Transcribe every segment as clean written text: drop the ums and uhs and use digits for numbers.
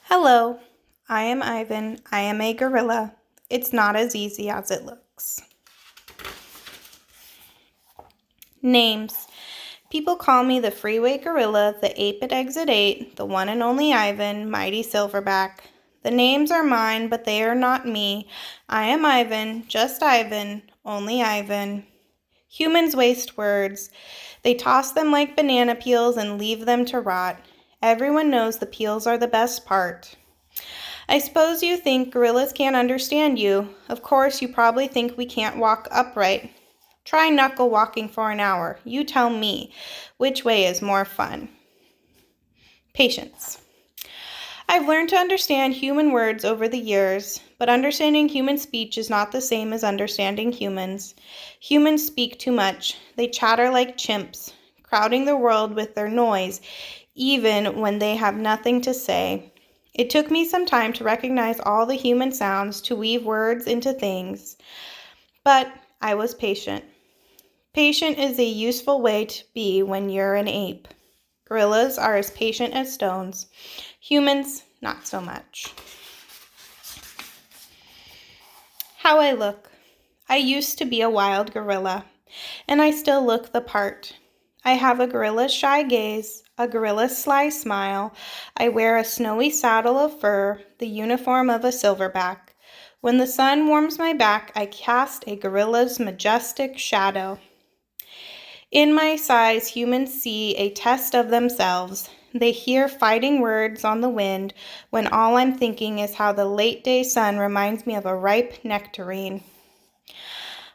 Hello, I am Ivan. I am a gorilla. It's not as easy as it looks. Names. People call me the freeway gorilla, the ape at exit 8, the one and only Ivan, mighty silverback. The names are mine, but they are not me. I am Ivan, just Ivan, only Ivan. Humans waste words. They toss them like banana peels and leave them to rot. Everyone knows the peels are the best part. I suppose you think gorillas can't understand you. Of course, you probably think we can't walk upright. Try knuckle walking for an hour. You tell me, which way is more fun? Patience. I've learned to understand human words over the years, but understanding human speech is not the same as understanding humans. Humans speak too much. They chatter like chimps, crowding the world with their noise, even when they have nothing to say. It took me some time to recognize all the human sounds, to weave words into things, but I was patient. Patient is a useful way to be when you're an ape. Gorillas are as patient as stones. Humans, not so much. How I look. I used to be a wild gorilla, and I still look the part. I have a gorilla's shy gaze, a gorilla's sly smile. I wear a snowy saddle of fur, the uniform of a silverback. When the sun warms my back, I cast a gorilla's majestic shadow. In my size, humans see a test of themselves. They hear fighting words on the wind when all I'm thinking is how the late day sun reminds me of a ripe nectarine.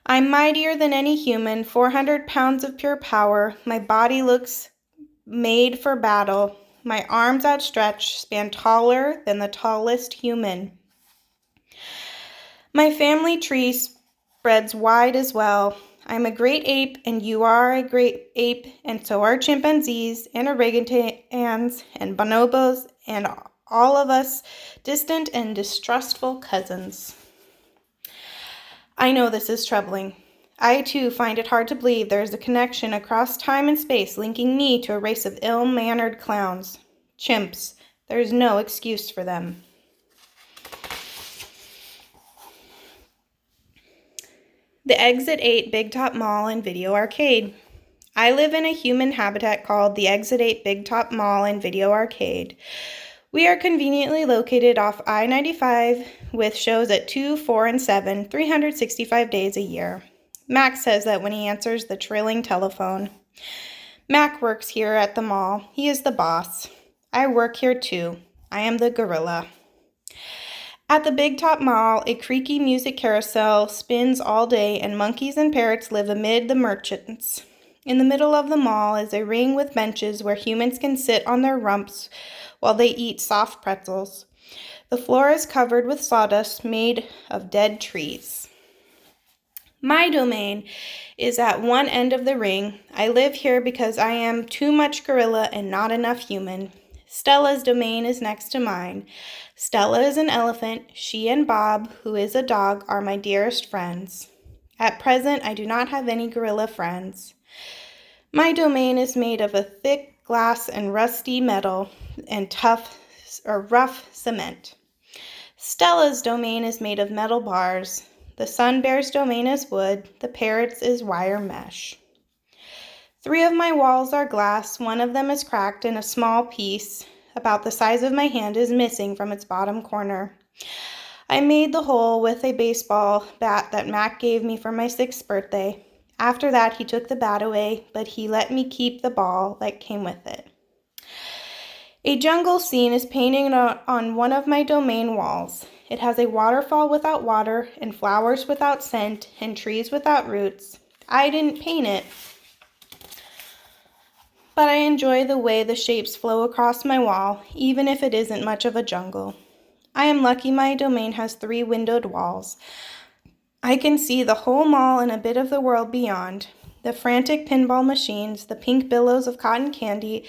I'm mightier than any human, 400 pounds of pure power. My body looks made for battle. My arms outstretched span taller than the tallest human. My family tree spreads wide as well. I'm a great ape, and you are a great ape, and so are chimpanzees, and orangutans, and bonobos, and all of us distant and distrustful cousins. I know this is troubling. I, too, find it hard to believe there is a connection across time and space linking me to a race of ill-mannered clowns. Chimps. There is no excuse for them. The Exit 8 Big Top Mall and Video Arcade. I live in a human habitat called the Exit 8 Big Top Mall and Video Arcade. We are conveniently located off I-95 with shows at 2, 4, and 7, 365 days a year. Mac says that when he answers the trilling telephone. Mac works here at the mall. He is the boss. I work here too. I am the gorilla. At the Big Top Mall, a creaky music carousel spins all day and monkeys and parrots live amid the merchants. In the middle of the mall is a ring with benches where humans can sit on their rumps while they eat soft pretzels. The floor is covered with sawdust made of dead trees. My domain is at one end of the ring. I live here because I am too much gorilla and not enough human. Stella's domain is next to mine. Stella is an elephant. She and Bob, who is a dog, are my dearest friends. At present, I do not have any gorilla friends. My domain is made of a thick glass and rusty metal and rough cement. Stella's domain is made of metal bars. The sun bear's domain is wood. The parrot's is wire mesh. 3 of my walls are glass. 1 of them is cracked, and a small piece, about the size of my hand, is missing from its bottom corner. I made the hole with a baseball bat that Mac gave me for my 6th birthday. After that, he took the bat away, but he let me keep the ball that came with it. A jungle scene is painted on one of my domain walls. It has a waterfall without water, and flowers without scent, and trees without roots. I didn't paint it, but I enjoy the way the shapes flow across my wall, even if it isn't much of a jungle. I am lucky my domain has 3 windowed walls. I can see the whole mall and a bit of the world beyond. The frantic pinball machines, the pink billows of cotton candy,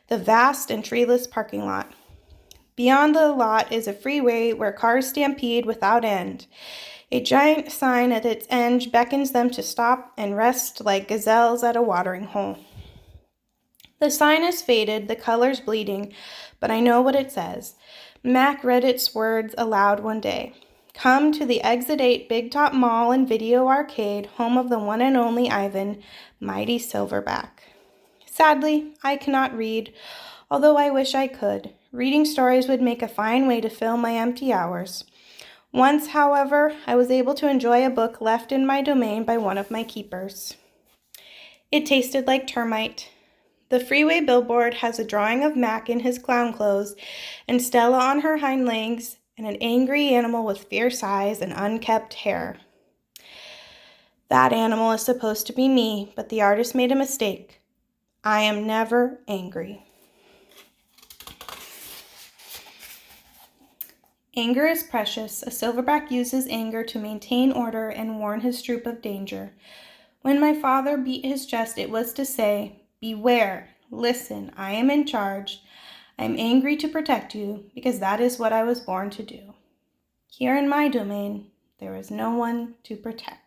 the vast and treeless parking lot. Beyond the lot is a freeway where cars stampede without end. A giant sign at its end beckons them to stop and rest like gazelles at a watering hole. The sign is faded, the color's bleeding, but I know what it says. Mac read its words aloud one day. Come to the Exit 8 Big Top Mall and Video Arcade, home of the one and only Ivan, mighty Silverback. Sadly, I cannot read, although I wish I could. Reading stories would make a fine way to fill my empty hours. Once, however, I was able to enjoy a book left in my domain by one of my keepers. It tasted like termite. The freeway billboard has a drawing of Mac in his clown clothes and Stella on her hind legs and an angry animal with fierce eyes and unkempt hair. That animal is supposed to be me, but the artist made a mistake. I am never angry. Anger is precious. A silverback uses anger to maintain order and warn his troop of danger. When my father beat his chest, it was to say, beware, listen, I am in charge. I am angry to protect you, because that is what I was born to do. Here in my domain, there is no one to protect.